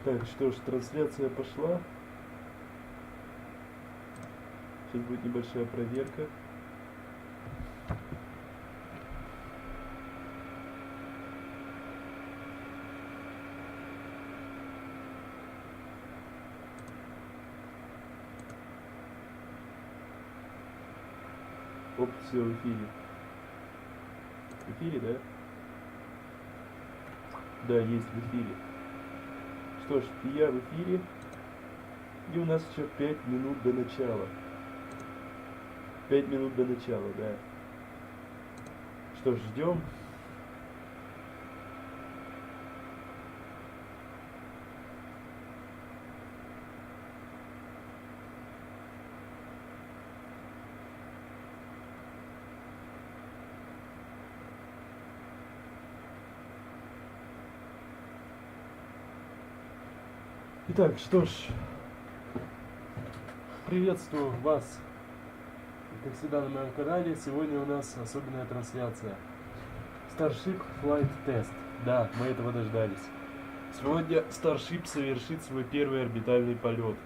Так, что ж, трансляция пошла. Сейчас будет небольшая проверка. Оп, все в эфире. В эфире, да? Да, есть в эфире. Что ж, и я в эфире. И у нас еще 5 минут до начала. 5 минут до начала, да. Что ж, ждем. Итак, что ж, приветствую вас, как всегда, на моем канале. Сегодня у нас особенная трансляция. Starship Flight Test. Да, мы этого дождались. Сегодня Starship совершит свой первый орбитальный полет.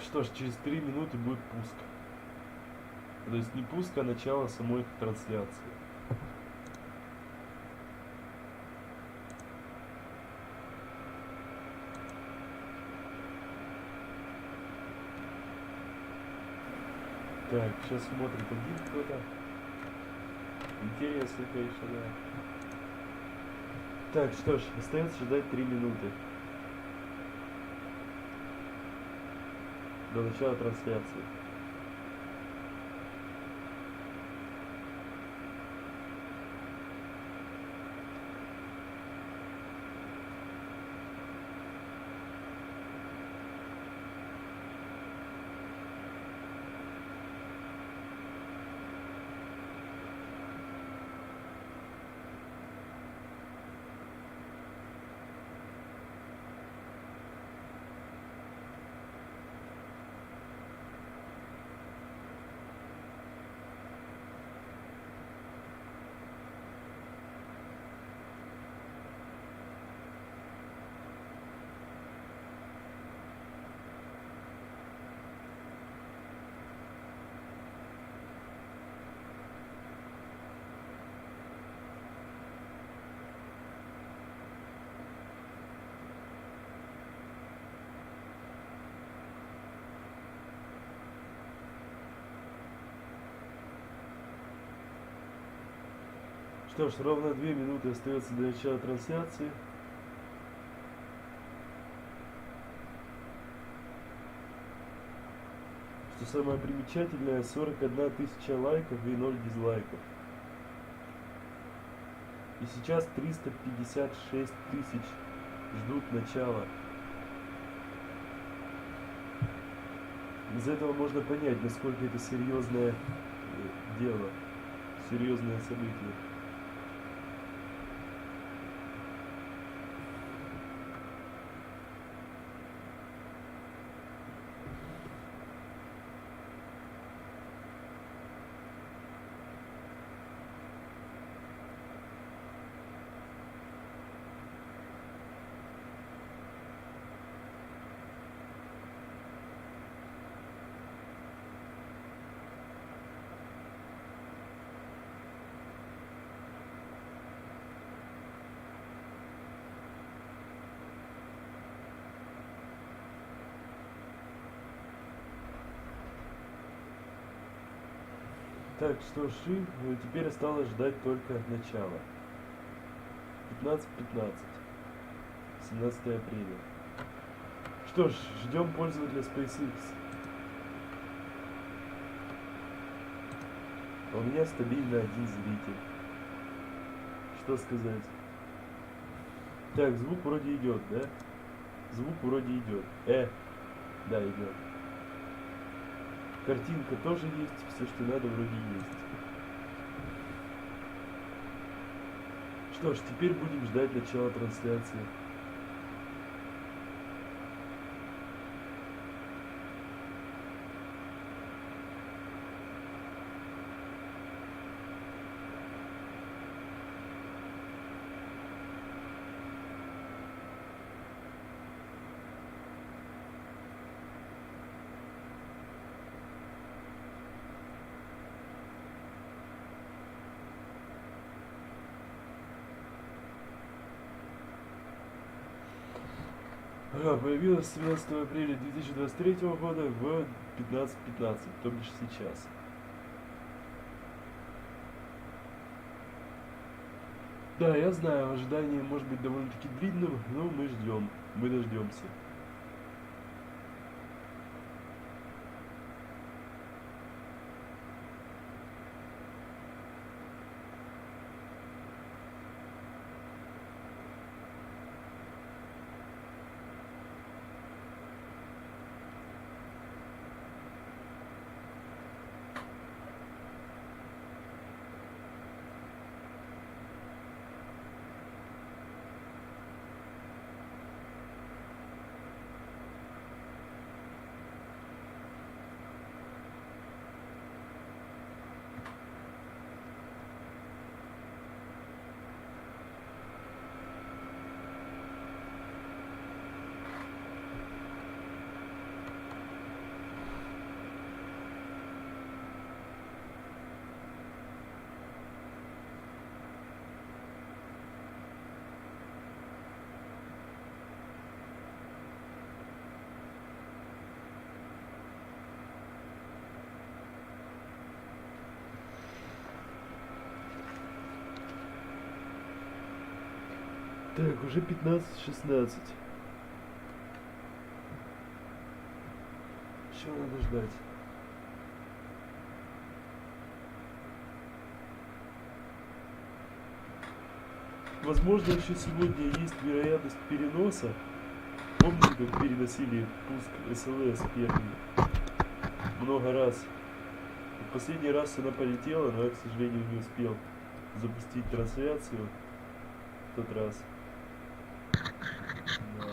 Что ж, через 3 минуты будет пуск. То есть не пуск, а начало самой трансляции. Так, сейчас смотрит один кто-то. Интересно, конечно, да. Так, что ж, остается ждать 3 минуты до начала трансляции. Что ж, ровно 2 минуты остается до начала трансляции. Что самое примечательное, 41 тысяча лайков и 0 дизлайков. И сейчас 356 тысяч ждут начала. Из этого можно понять, насколько это серьезное дело, серьезное событие. Так, что ж, теперь осталось ждать только начала. 15:15. 17 апреля. Что ж, ждем пользователя Spacex. А у меня стабильно один зритель. Что сказать? Так, звук вроде идет, да? Звук вроде идет. Да, идет. Картинка тоже есть, все, что надо, вроде есть. Что ж, теперь будем ждать начала трансляции. Появилась 17 апреля 2023 года в 15:15, то бишь сейчас. Да, я знаю, ожидание может быть довольно-таки длинным, но мы ждем, мы дождемся. Так, уже 15:16. Еще надо ждать. Возможно, еще сегодня есть вероятность переноса. Помните, как переносили пуск СЛС первый? Много раз. В последний раз она полетела, но я, к сожалению, не успел запустить трансляцию в тот раз. Да.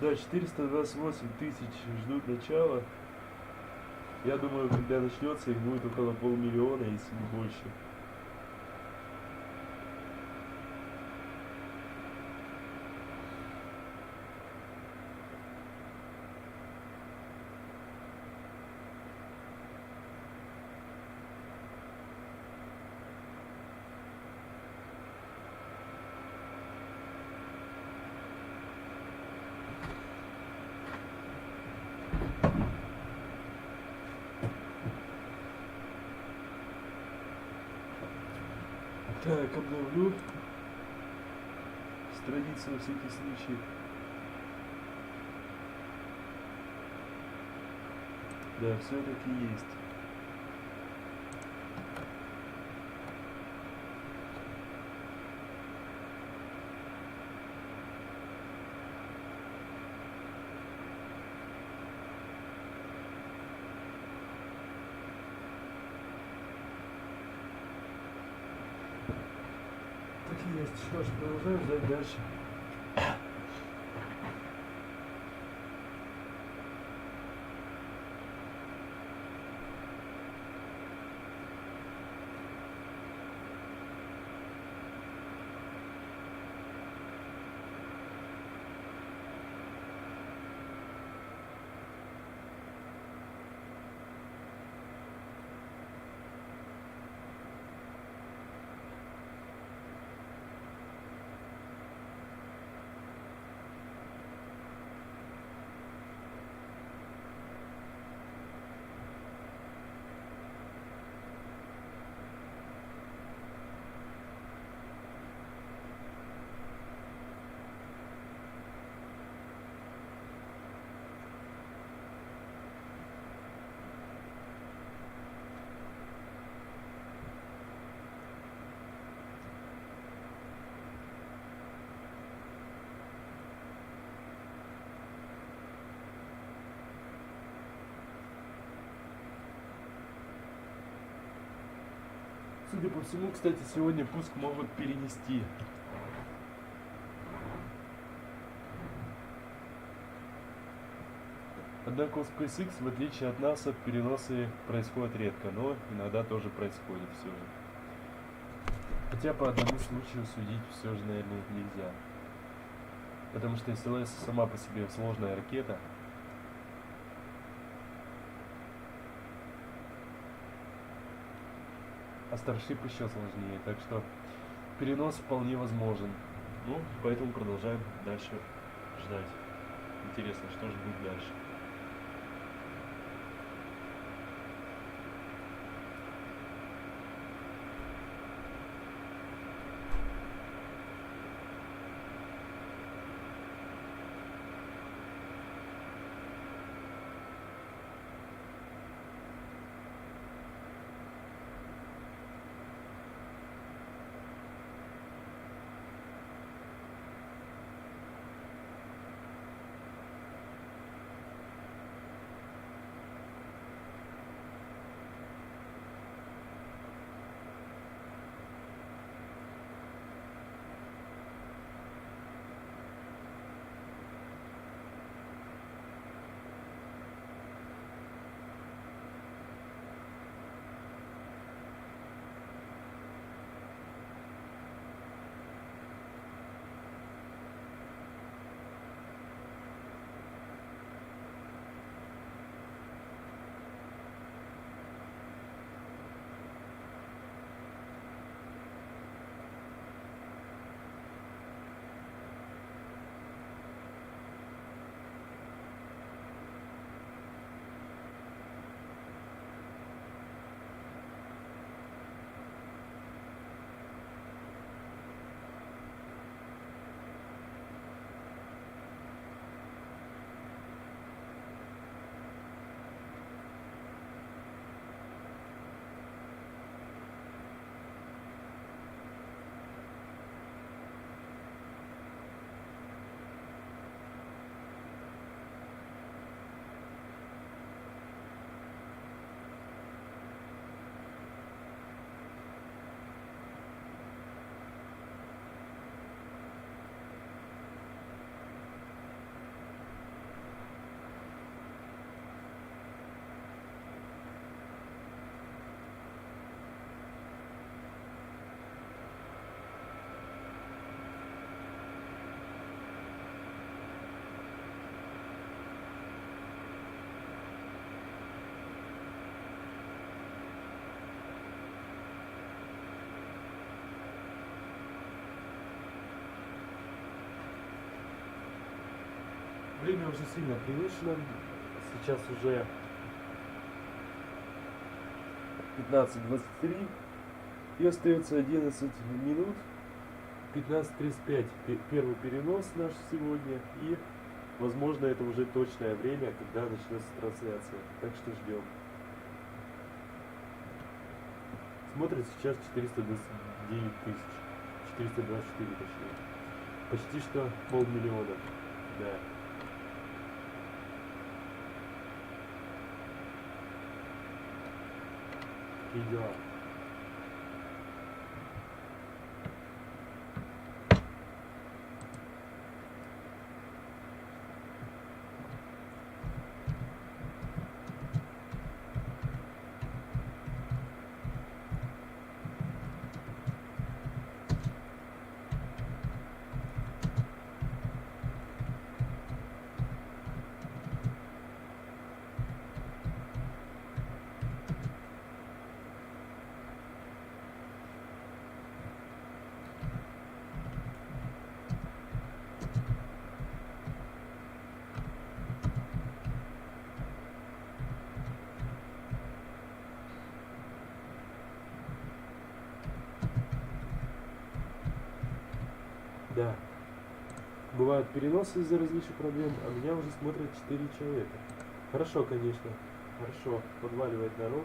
Да, 428 тысяч ждут начала. Я думаю, когда начнется, их будет около 500 000, если не больше. Так, обновлю страницу на всякий случай. Да, все-таки есть. Есть. Что ж, продолжаем ждать дальше. Судя по всему, кстати, сегодня пуск могут перенести. Однако у Spacex, в отличие от нас, переносы происходят редко, но иногда тоже происходит все же. Хотя по одному случаю судить все же, наверное, нельзя. Потому что СЛС сама по себе сложная ракета. А Starship еще сложнее, так что перенос вполне возможен. Ну, поэтому продолжаем дальше ждать. Интересно, что же будет дальше. Время уже сильно превышено. Сейчас уже 15:23 и остается 11 минут. 15:35 первый перенос наш сегодня, и возможно это уже точное время, когда начнется трансляция, так что ждем. Смотрит сейчас 429 тысяч, 424 точнее, почти что 500 000, да. Такие дела. Да. Бывают переносы из-за различных проблем, а меня уже смотрят 4 человека. Хорошо, конечно. Хорошо. Подваливает народ.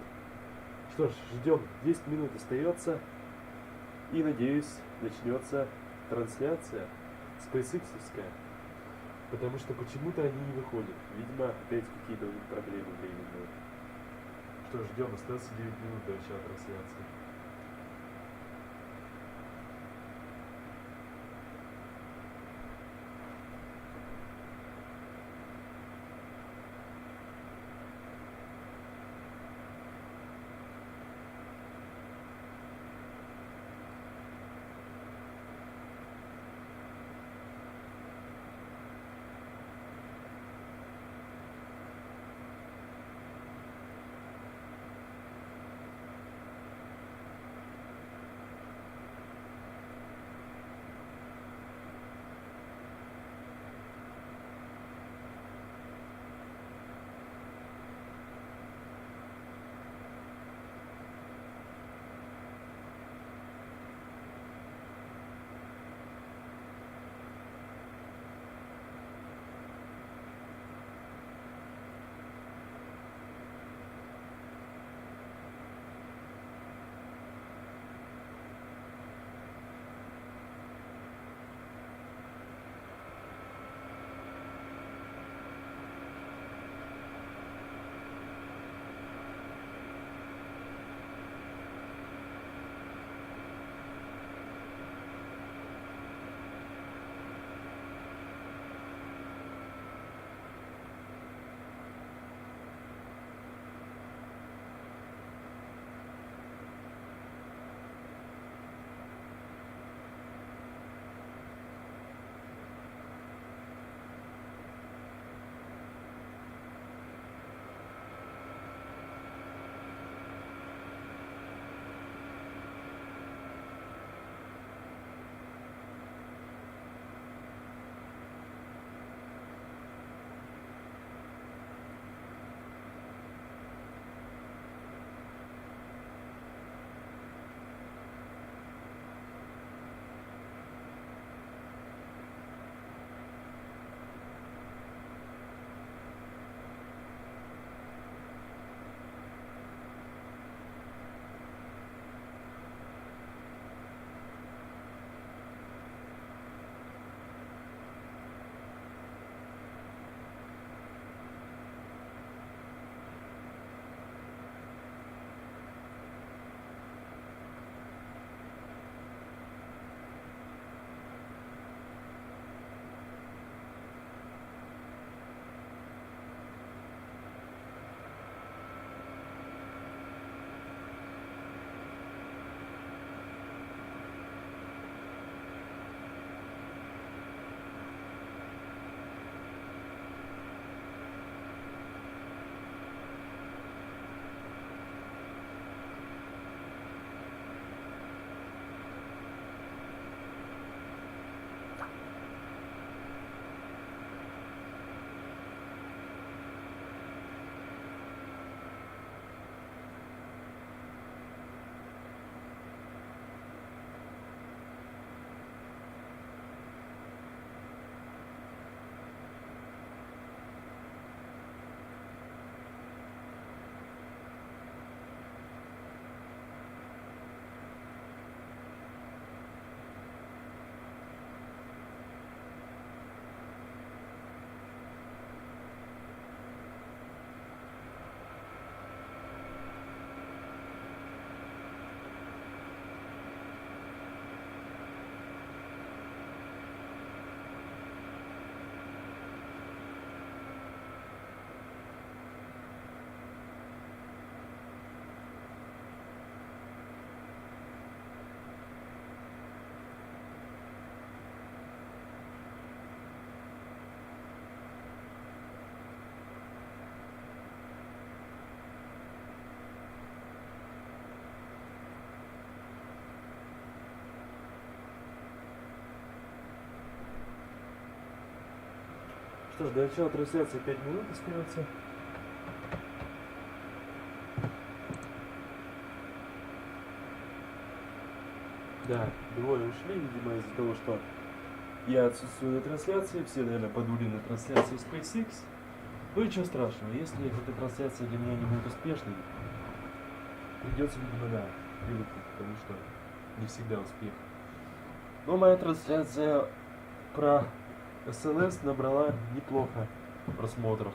Что ж, ждем. 10 минут остается. И, надеюсь, начнется трансляция SpaceX-овская. Потому что почему-то они не выходят. Видимо, опять какие-то у них проблемы временные. Что ж, ждем. Остается 9 минут до начала трансляции. что ж, до начала трансляции 5 минут остается. Да, двое ушли, видимо, из-за того, что я отсутствую на трансляции. Все, наверное, подули на трансляции Spacex. Ну ничего страшного, если эта трансляция для меня не будет успешной, придется, видимо, да, привыкнуть, потому что не всегда успех. Но моя трансляция про СЛС набрала неплохо просмотров.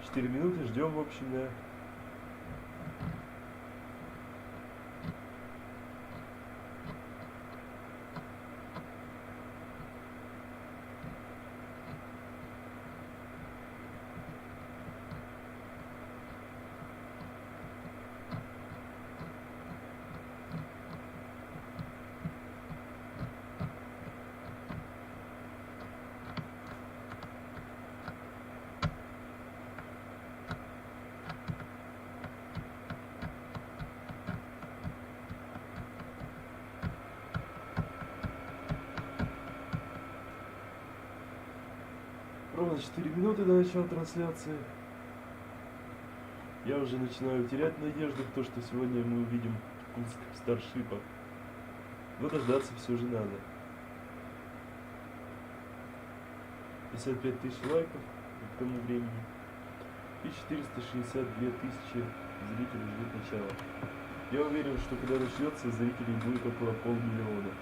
Четыре минуты ждем, в общем, да. Ровно 4 минуты до начала трансляции. Я уже начинаю терять надежду в то, что сегодня мы увидим пуск Старшипа. Но дождаться все же надо. 55 тысяч лайков к тому времени. И 462 тысячи зрителей ждут начала. Я уверен, что когда начнется, зрителей будет около 500 000.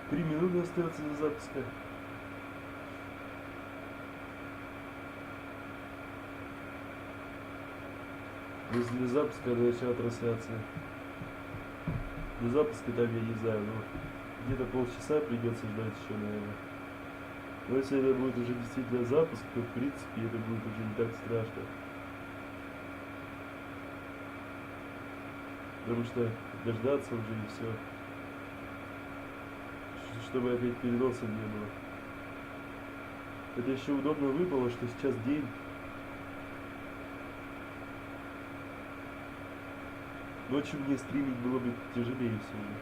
3 минуты остается до запуска. Для запуска, до начала трансляции. До запуска там, я не знаю, но где-то полчаса придется ждать еще, наверное. Но если это будет уже действительно запуск, то в принципе это будет уже не так страшно. Потому что дождаться уже и все. Чтобы опять переносов не было. Это еще удобно выпало, что сейчас день. Ночью мне стримить было бы тяжелее все же.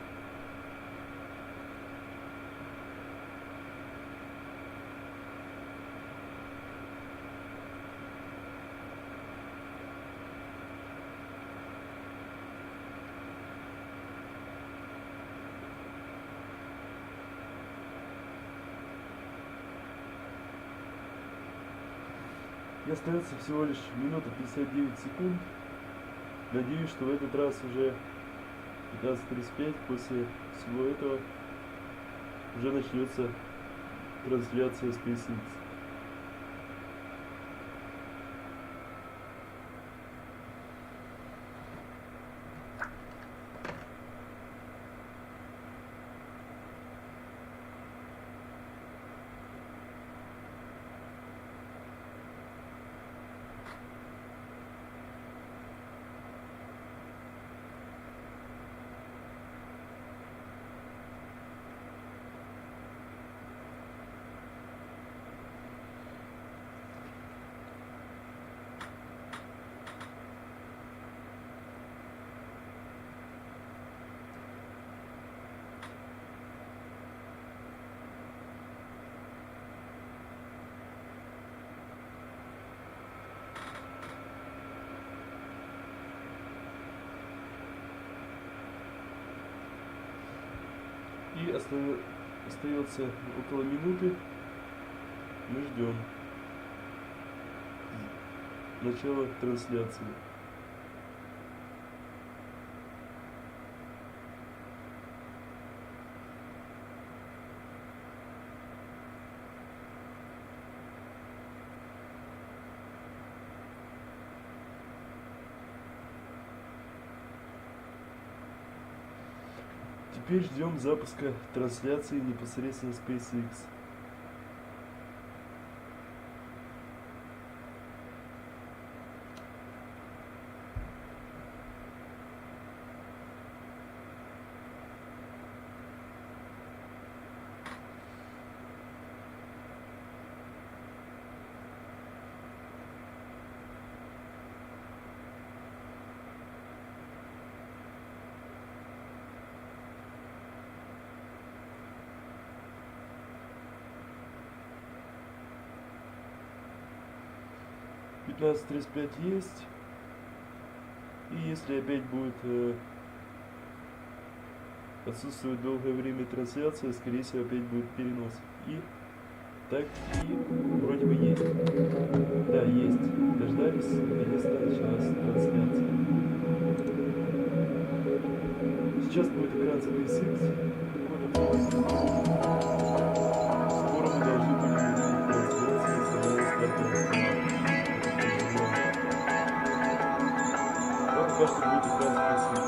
И остается всего лишь минута 59 секунд. Надеюсь, что в этот раз уже 15:35 после всего этого уже начнется трансляция Spacex. И остается около минуты. Мы ждем начала трансляции. теперь ждем запуска трансляции непосредственно Spacex. В 15:35 есть. И если опять будет отсутствовать долгое время трансляция, скорее всего опять будет перенос. И так и вроде бы есть. Да, есть. Дождались, наконец-то началась трансляция. Сейчас будет экран Spacex. Скоро мы должны будем увидеть трансляцию самого стартового канала. Пока что будет экран Spacex.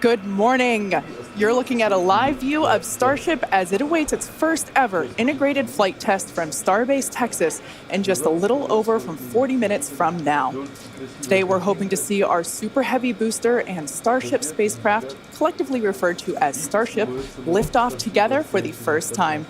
Good morning. You're looking at a live view of Starship as it awaits its first ever integrated flight test from Starbase, Texas, in just a little over 40 minutes from now. Today, we're hoping to see our Super Heavy booster and Starship spacecraft, collectively referred to as Starship, lift off together for the first time.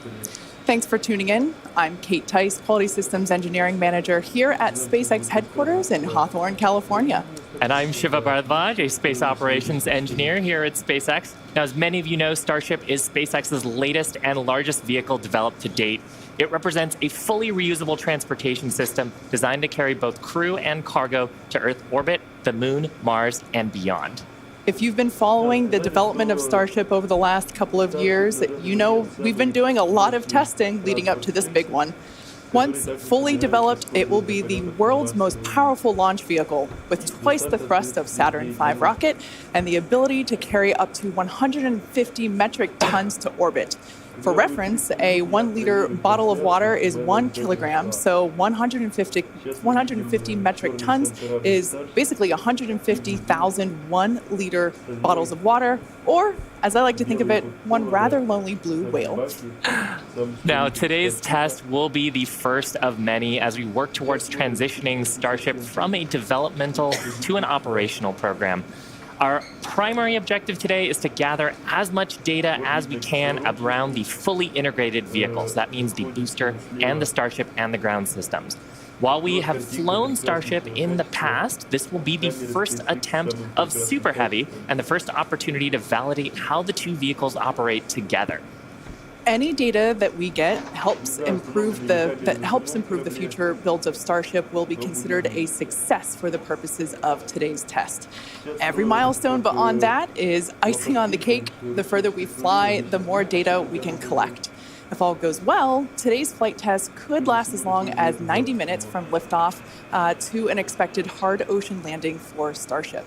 Thanks for tuning in. I'm Kate Tice, Quality Systems Engineering Manager here at SpaceX headquarters in Hawthorne, California. And I'm Shiva Bharadwaj, a Space Operations Engineer here at SpaceX. Now, as many of you know, Starship is SpaceX's latest and largest vehicle developed to date. It represents a fully reusable transportation system designed to carry both crew and cargo to Earth orbit, the Moon, Mars, and beyond. If you've been following the development of Starship over the last couple of years, you know we've been doing a lot of testing leading up to this big one. Once fully developed, it will be the world's most powerful launch vehicle, with twice the thrust of Saturn V rocket and the ability to carry up to 150 metric tons to orbit. For reference, a 1-liter bottle of water is 1 kilogram, so 150 metric tons is basically 150,000 1-liter bottles of water, or, as I like to think of it, one rather lonely blue whale. Now, today's test will be the first of many as we work towards transitioning Starship from a developmental to an operational program. Our primary objective today is to gather as much data as we can around the fully integrated vehicles. That means the booster and the Starship and the ground systems. While we have flown Starship in the past, this will be the first attempt of Super Heavy and the first opportunity to validate how the two vehicles operate together. Any data that we get helps improve the future builds of Starship will be considered a success for the purposes of today's test. Every milestone beyond that is icing on the cake. The further we fly, the more data we can collect. If all goes well, today's flight test could last as long as 90 minutes from liftoff to an expected hard ocean landing for Starship.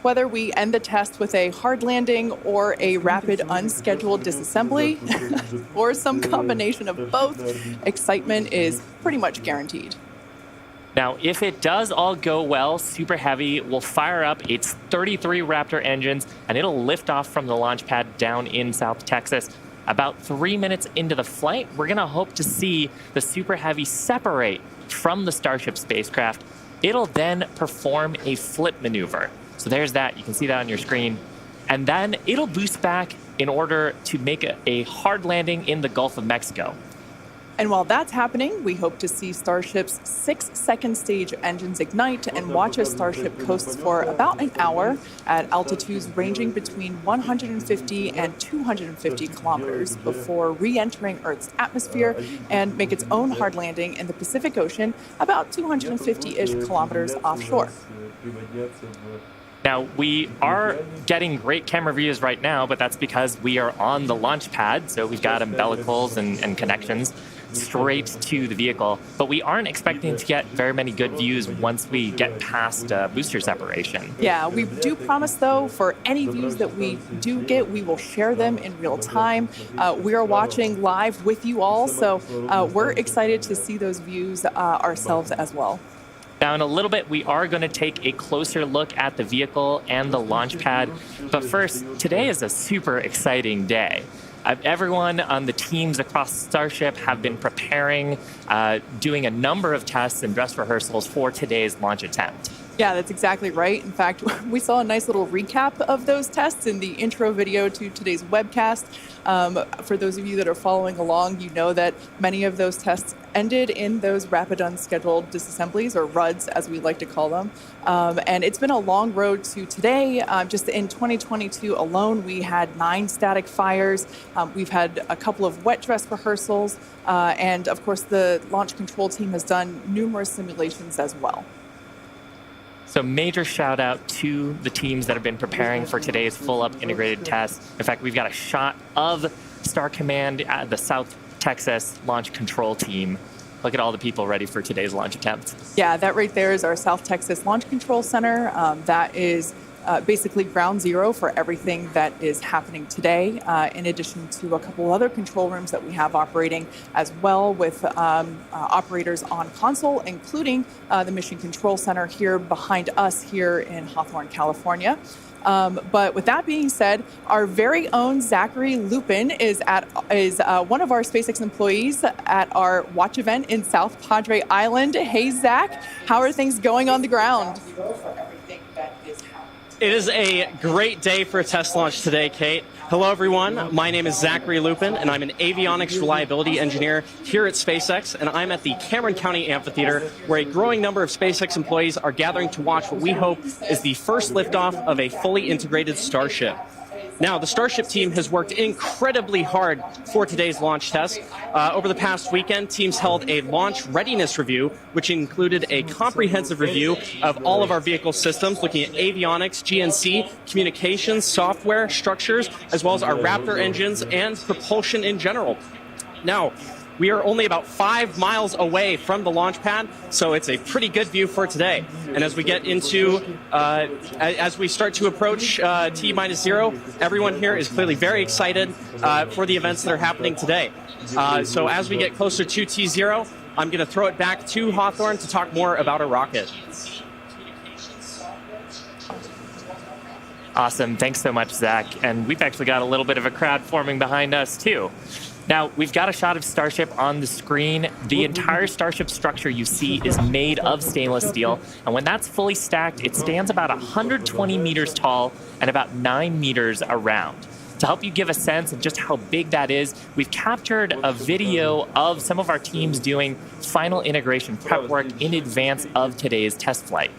Whether we end the test with a hard landing or a rapid unscheduled disassembly, or some combination of both, excitement is pretty much guaranteed. Now, if it does all go well, Super Heavy will fire up its 33 Raptor engines, and it'll lift off from the launch pad down in South Texas. About 3 minutes into the flight, we're going to hope to see the Super Heavy separate from the Starship spacecraft. It'll then perform a flip maneuver. So there's that. You can see that on your screen. And then it'll boost back in order to make a hard landing in the Gulf of Mexico. And while that's happening, we hope to see Starship's 6-second stage engines ignite and watch as Starship coasts for about an hour at altitudes ranging between 150 and 250 kilometers before re-entering Earth's atmosphere and make its own hard landing in the Pacific Ocean about 250-ish kilometers offshore. Now, we are getting great camera views right now, but that's because we are on the launch pad, so we've got umbilicals and connections straight to the vehicle. But we aren't expecting to get very many good views once we get past booster separation. Yeah, we do promise, though, for any views that we do get, we will share them in real time. We are watching live with you all, so we're excited to see those views ourselves as well. Now, in a little bit, we are going to take a closer look at the vehicle and the launch pad. But first, today is a super exciting day. Everyone on the teams across Starship have been preparing, doing a number of tests and dress rehearsals for today's launch attempt. Yeah, that's exactly right. In fact, we saw a nice little recap of those tests in the intro video to today's webcast. For those of you that are following along, you know that many of those tests ended in those rapid unscheduled disassemblies, or RUDs as we like to call them. And it's been a long road to today. Just in 2022 alone, we had 9 static fires. We've had a couple of wet dress rehearsals. And of course, the launch control team has done numerous simulations as well. So major shout out to the teams that have been preparing for today's full up integrated test. In fact, we've got a shot of Star Command at the South Texas launch control team. Look at all the people ready for today's launch attempt. Yeah, that right there is our South Texas Launch Control Center. That is basically ground zero for everything that is happening today, in addition to a couple other control rooms that we have operating as well with operators on console, including the Mission Control Center here behind us here in Hawthorne, California. But with that being said, our very own Zachary Lupin is one of our SpaceX employees at our watch event in South Padre Island. Hey, Zach, how are things going on the ground? It is a great day for a test launch today, Kate. Hello, everyone. My name is Zachary Lupin, and I'm an avionics reliability engineer here at SpaceX, and I'm at the Cameron County Amphitheater, where a growing number of SpaceX employees are gathering to watch what we hope is the first liftoff of a fully integrated Starship. Now, the Starship team has worked incredibly hard for today's launch test. Over the past weekend, teams held a launch readiness review, which included a comprehensive review of all of our vehicle systems, looking at avionics, GNC, communications, software, structures, as well as our Raptor engines and propulsion in general. Now, we are only about 5 miles away from the launch pad, so it's a pretty good view for today. And as we get into, as we start to approach T-0, everyone here is clearly very excited for the events that are happening today. So as we get closer to T-0, I'm going to throw it back to Hawthorne to talk more about our rocket. Awesome. Thanks so much, Zach. And we've actually got a little bit of a crowd forming behind us, too. Now, we've got a shot of Starship on the screen. The entire Starship structure you see is made of stainless steel. And when that's fully stacked, it stands about 120 meters tall and about 9 meters around. To help you give a sense of just how big that is, we've captured a video of some of our teams doing final integration prep work in advance of today's test flight.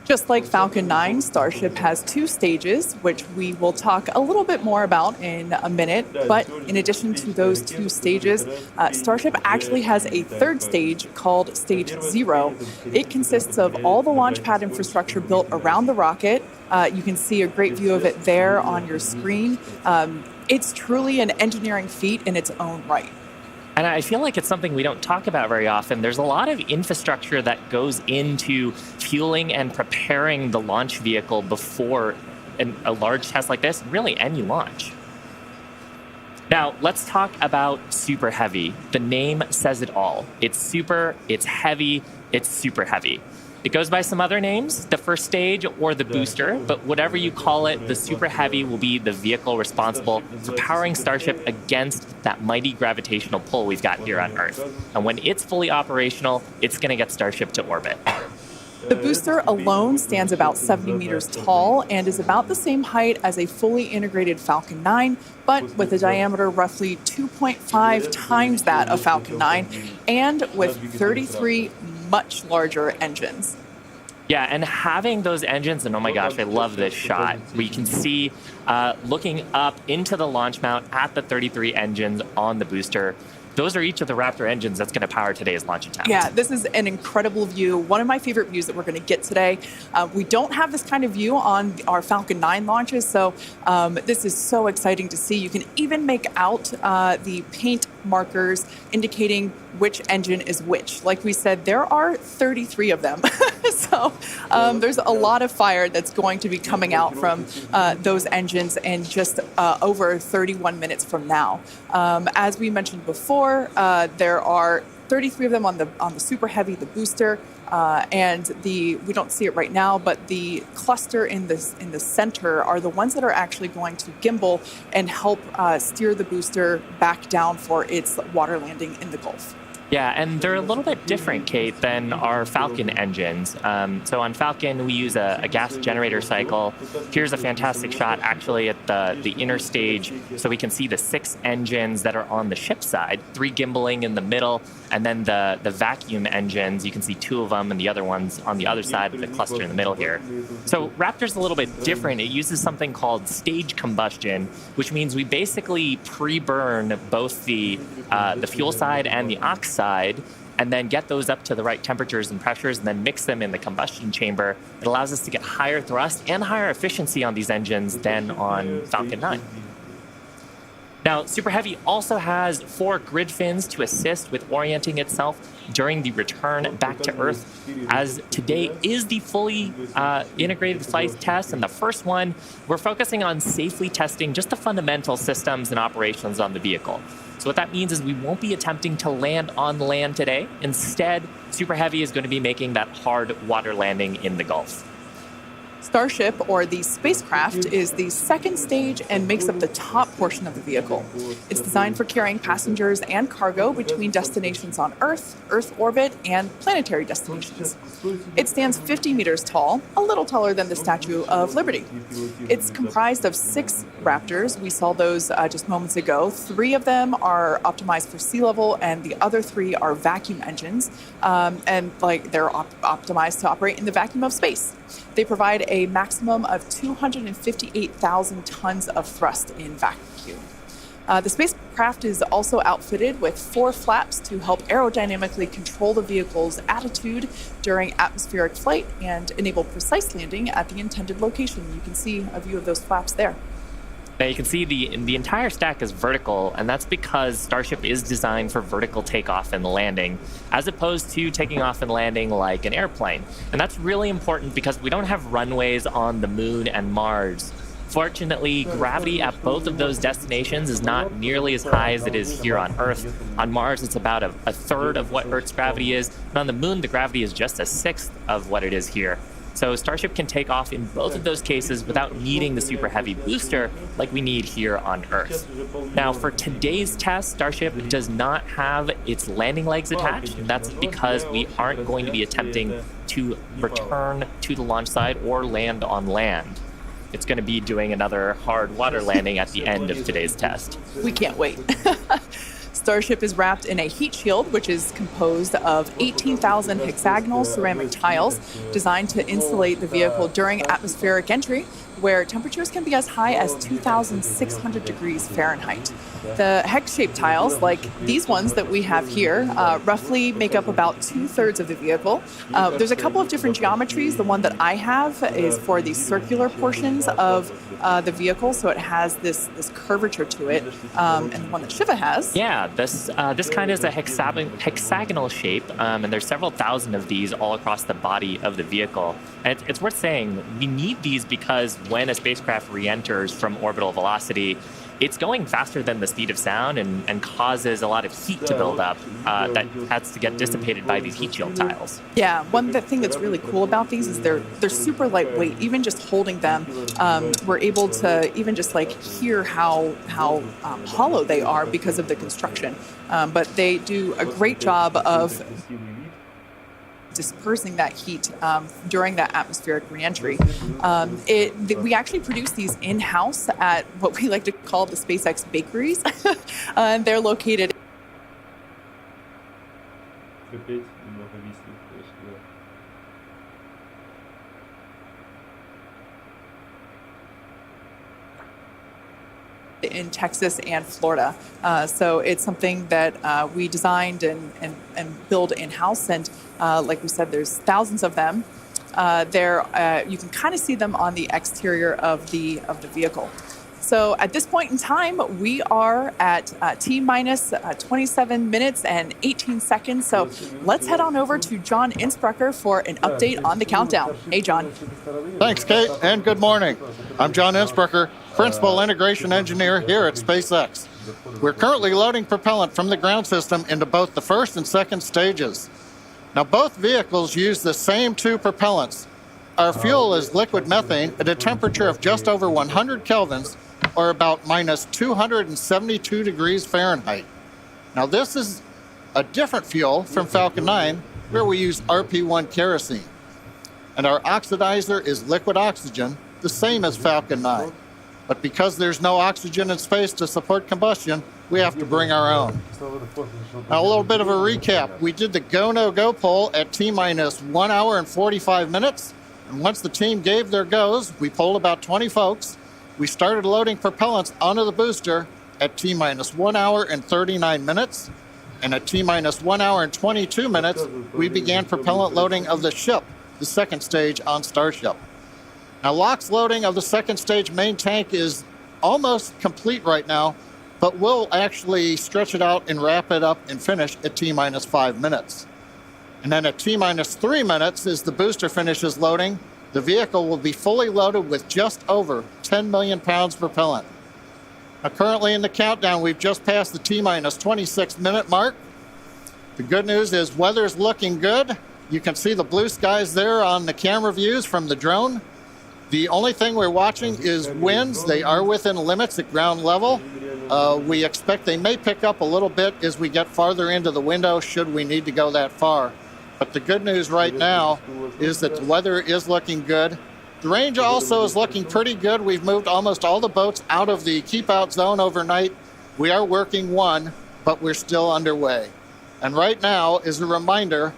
Just like Falcon 9, Starship has 2 stages, which we will talk a little bit more about in a minute. But in addition to those 2 stages, Starship actually has a 3rd stage called Stage 0. It consists of all the launch pad infrastructure built around the rocket. You can see a great view of it there on your screen. It's truly an engineering feat in its own right. And I feel like it's something we don't talk about very often. There's a lot of infrastructure that goes into fueling and preparing the launch vehicle before a large test like this, really any launch. Now, let's talk about Super Heavy. The name says it all. It's super, it's heavy, it's super heavy. It goes by some other names, the first stage or the booster, but whatever you call it, the Super Heavy will be the vehicle responsible for powering Starship against that mighty gravitational pull we've got here on Earth. And when it's fully operational, it's going to get Starship to orbit. The booster alone stands about 70 meters tall and is about the same height as a fully integrated Falcon 9, but with a diameter roughly 2.5 times that of Falcon 9 and with 33 much larger engines. Yeah, and having those engines, and oh my gosh, I love this shot. We can see looking up into the launch mount at the 33 engines on the booster. Those are each of the Raptor engines that's going to power today's launch attempt. Yeah, this is an incredible view. One of my favorite views that we're going to get today. We don't have this kind of view on our Falcon 9 launches, so this is so exciting to see. You can even make out the paint markers indicating which engine is which. Like we said, there are 33 of them. So there's a lot of fire that's going to be coming out from those engines in just over 31 minutes from now. As we mentioned before, there are 33 of them on the Super Heavy, the booster, and we don't see it right now, but the cluster in the center are the ones that are actually going to gimbal and help steer the booster back down for its water landing in the Gulf. Yeah, and they're a little bit different, Kate, than our Falcon engines. So on Falcon, we use a gas generator cycle. Here's a fantastic shot, actually, at the inner stage, so we can see the 6 engines that are on the ship side, 3 gimbaling in the middle, and then the vacuum engines, you can see 2 of them, and the other ones on the other side of the cluster in the middle here. So Raptor's a little bit different. It uses something called stage combustion, which means we basically pre-burn both the fuel side and the ox side, and then get those up to the right temperatures and pressures, and then mix them in the combustion chamber. It allows us to get higher thrust and higher efficiency on these engines than on Falcon 9. Now, Super Heavy also has 4 grid fins to assist with orienting itself during the return back to Earth, as today is the fully integrated flight test, and the first one, we're focusing on safely testing just the fundamental systems and operations on the vehicle. So what that means is we won't be attempting to land on land today. Instead, Super Heavy is going to be making that hard water landing in the Gulf. Starship, or the spacecraft, is the second stage and makes up the top portion of the vehicle. It's designed for carrying passengers and cargo between destinations on Earth, Earth orbit, and planetary destinations. It stands 50 meters tall, a little taller than the Statue of Liberty. It's comprised of 6 Raptors. We saw those just moments ago. 3 of them are optimized for sea level, and the other 3 are vacuum engines, and they're optimized to operate in the vacuum of space. They provide a maximum of 258,000 tons of thrust in vacuum. The spacecraft is also outfitted with 4 flaps to help aerodynamically control the vehicle's attitude during atmospheric flight and enable precise landing at the intended location. You can see a view of those flaps there. Now you can see the entire stack is vertical, and that's because Starship is designed for vertical takeoff and landing, as opposed to taking off and landing like an airplane. And that's really important because we don't have runways on the Moon and Mars. Fortunately, gravity at both of those destinations is not nearly as high as it is here on Earth. On Mars, it's about a third of what Earth's gravity is, and on the Moon, the gravity is just a sixth of what it is here. So Starship can take off in both of those cases without needing the super heavy booster like we need here on Earth. Now, for today's test, Starship does not have its landing legs attached, and that's because we aren't going to be attempting to return to the launch site or land on land. It's going to be doing another hard water landing at the end of today's test. We can't wait. Starship is wrapped in a heat shield, which is composed of 18,000 hexagonal ceramic tiles designed to insulate the vehicle during atmospheric entry, where temperatures can be as high as 2,600 degrees Fahrenheit. The hex-shaped tiles, like these ones that we have here, roughly make up about 2/3 of the vehicle. There's a couple of different geometries. The one that I have is for the circular portions of the vehicle, so it has this curvature to it, and the one that Shiva has. Yeah, this kind is a hexagonal shape, and there's several thousand of these all across the body of the vehicle. And it's worth saying we need these because when a spacecraft re-enters from orbital velocity, it's going faster than the speed of sound and causes a lot of heat to build up that has to get dissipated by these heat shield tiles. Yeah, one thing that's really cool about these is they're super lightweight. Even just holding them, we're able to even just hear how hollow they are because of the construction. But they do a great job of dispersing that heat during that atmospheric reentry. We actually produce these in-house at what we like to call the SpaceX bakeries. And they're located in Texas and Florida. So it's something that we designed and build in-house. And like we said, there's thousands of them. You can kind of see them on the exterior of the vehicle. So at this point in time, we are at T-minus 27 minutes and 18 seconds. So let's head on over to John Innsbrucker for an update on the countdown. Hey, John. Thanks, Kate, and good morning. I'm John Innsbrucker, Principal Integration Engineer here at SpaceX. We're currently loading propellant from the ground system into both the first and second stages. Now, both vehicles use the same 2 propellants. Our fuel is liquid methane at a temperature of just over 100 kelvins, or about minus 272 degrees Fahrenheit. Now, this is a different fuel from Falcon 9, where we use RP1 kerosene. And our oxidizer is liquid oxygen, the same as Falcon 9. But because there's no oxygen in space to support combustion, we have to bring our own. Now, a little bit of a recap. We did the go, no go poll at T-minus 1 hour and 45 minutes. And once the team gave their goes, we polled about 20 folks. We started loading propellants onto the booster at T-minus 1 hour and 39 minutes. And at T-minus 1 hour and 22 minutes, we began propellant loading of the ship, the second stage on Starship. Now, LOX loading of the second stage main tank is almost complete right now, but we'll actually stretch it out and wrap it up and finish at T-minus 5 minutes. And then at T-minus 3 minutes, as the booster finishes loading, the vehicle will be fully loaded with just over 10 million pounds propellant. Now, currently in the countdown, we've just passed the T-minus 26 minute mark. The good news is weather's looking good. You can see the blue skies there on the camera views from the drone. The only thing we're watching is winds. They are within limits at ground level. We expect they may pick up a little bit as we get farther into the window should we need to go that far. But the good news right now is that the weather is looking good. The range also is looking pretty good. We've moved almost all the boats out of the keep out zone overnight. We are working one, but we're still underway. And right now, as a reminder,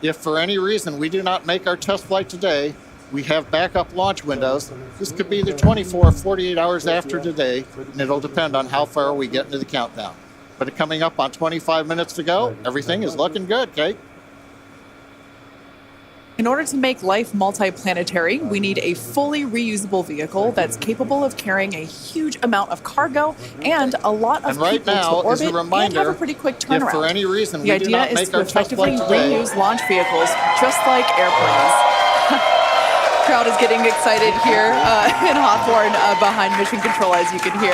if for any reason we do not make our test flight today, we have backup launch windows. This could be either 24 or 48 hours after today, and it'll depend on how far we get into the countdown. But coming up on 25 minutes to go, everything is looking good, Kate. In order to make life multiplanetary, we need a fully reusable vehicle that's capable of carrying a huge amount of cargo and a lot of right people now, to as a orbit reminder, and have a pretty quick turnaround. if for any reason the we do idea not is make to our test effectively flight today, reuse launch vehicles just like airplanes. Crowd is getting excited here in Hawthorne behind Mission Control, as you can hear.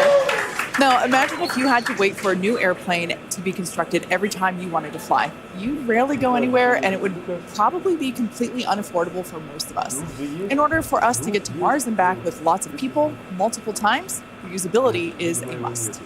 Now, imagine if you had to wait for a new airplane to be constructed every time you wanted to fly. You'd rarely go anywhere, and it would probably be completely unaffordable for most of us. In order for us to get to Mars and back with lots of people, multiple times, reusability is a must.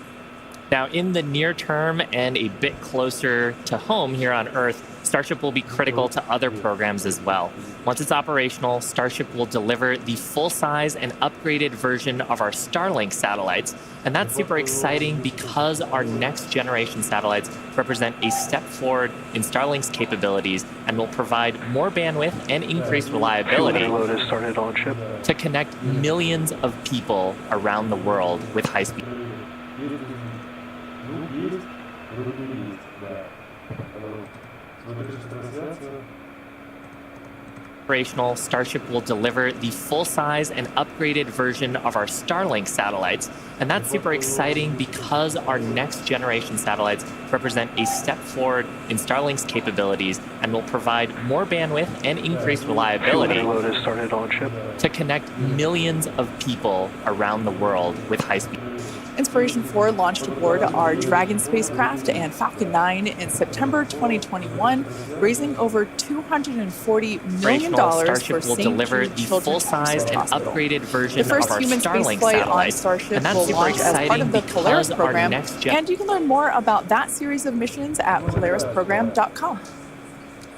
Now, in the near term and a bit closer to home here on Earth, Starship will be critical to other programs as well. Once it's operational, Starship will deliver the full-size and upgraded version of our Starlink satellites. And that's super exciting because our next-generation satellites represent a step forward in Starlink's capabilities and will provide more bandwidth and increased reliability to connect millions of people around the world with high-speed. Operational, Starship will deliver the full-size and upgraded version of our Starlink satellites. And that's super exciting because our next-generation satellites represent a step forward in Starlink's capabilities and will provide more bandwidth and increased reliability to connect millions of people around the world with high-speed. Inspiration 4 launched aboard our Dragon spacecraft and Falcon 9 in September 2021, raising over $240 million Starship for will St. deliver Jude the Children's full-size and Hospital. upgraded version The first of our human Starlink spaceflight on satellites. Starship And that's will super launch as part exciting of the Polaris because our program, next gen- and you can learn more about that series of missions at polarisprogram.com.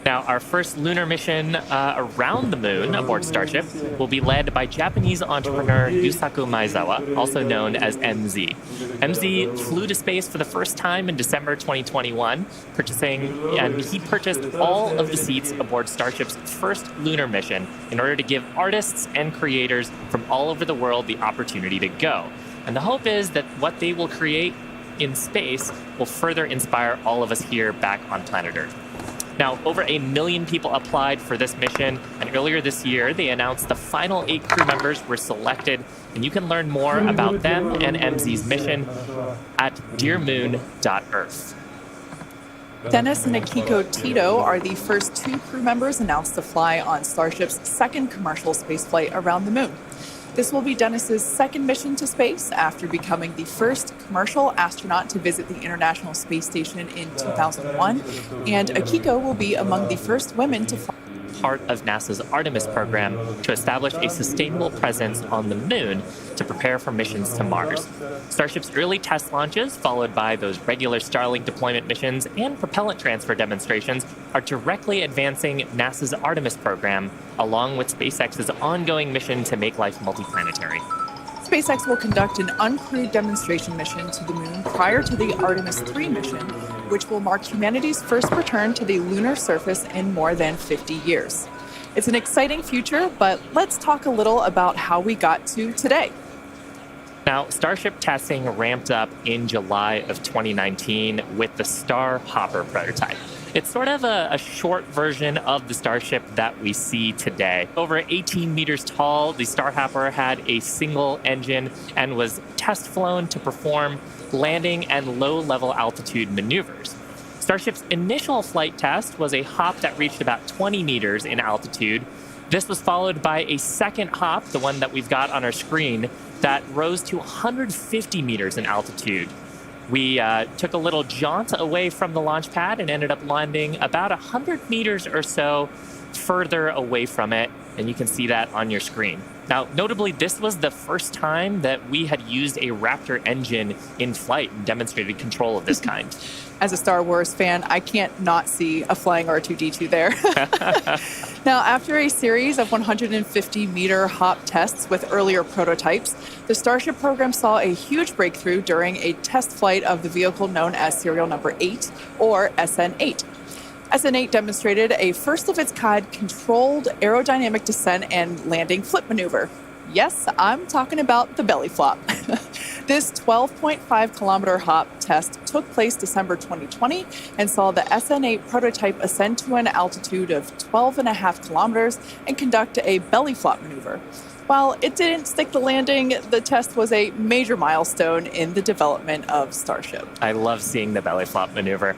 Now, our first lunar mission around the moon aboard Starship will be led by Japanese entrepreneur Yusaku Maezawa, also known as MZ. MZ flew to space for the first time in December 2021, and he purchased all of the seats aboard Starship's first lunar mission in order to give artists and creators from all over the world the opportunity to go. And the hope is that what they will create in space will further inspire all of us here back on planet Earth. Now, over 1 million people applied for this mission, and earlier this year, they announced the final 8 crew members were selected, and you can learn more about them and MZ's mission at dearmoon.earth. Dennis and Akiko Tito are the first 2 crew members announced to fly on Starship's second commercial spaceflight around the moon. This will be Dennis's second mission to space after becoming the first commercial astronaut to visit the International Space Station in 2001, and Akiko will be among the first women to fly. Part of NASA's Artemis program to establish a sustainable presence on the moon to prepare for missions to Mars. Starship's early test launches, followed by those regular Starlink deployment missions and propellant transfer demonstrations, are directly advancing NASA's Artemis program, along with SpaceX's ongoing mission to make life multiplanetary. SpaceX will conduct an uncrewed demonstration mission to the moon prior to the Artemis 3 mission, which will mark humanity's first return to the lunar surface in more than 50 years. It's an exciting future, but let's talk a little about how we got to today. Now, Starship testing ramped up in July of 2019 with the Star Hopper prototype. It's sort of a short version of the Starship that we see today. Over 18 meters tall, the Star Hopper had a single engine and was test flown to perform landing and low-level altitude maneuvers. Starship's initial flight test was a hop that reached about 20 meters in altitude. This was followed by a second hop, the one that we've got on our screen, that rose to 150 meters in altitude. We took a little jaunt away from the launch pad and ended up landing about 100 meters or so further away from it, and you can see that on your screen. Now, notably, this was the first time that we had used a Raptor engine in flight and demonstrated control of this kind. As a Star Wars fan, I can't not see a flying R2-D2 there. Now, after a series of 150-meter hop tests with earlier prototypes, the Starship program saw a huge breakthrough during a test flight of the vehicle known as serial number 8, or SN8. SN8 demonstrated a first-of-its-kind controlled aerodynamic descent and landing flip maneuver. Yes, I'm talking about the belly flop. This 12.5-kilometer hop test took place December 2020 and saw the SN8 prototype ascend to an altitude of 12.5 kilometers and conduct a belly flop maneuver. While it didn't stick the landing, the test was a major milestone in the development of Starship. I love seeing the belly flop maneuver.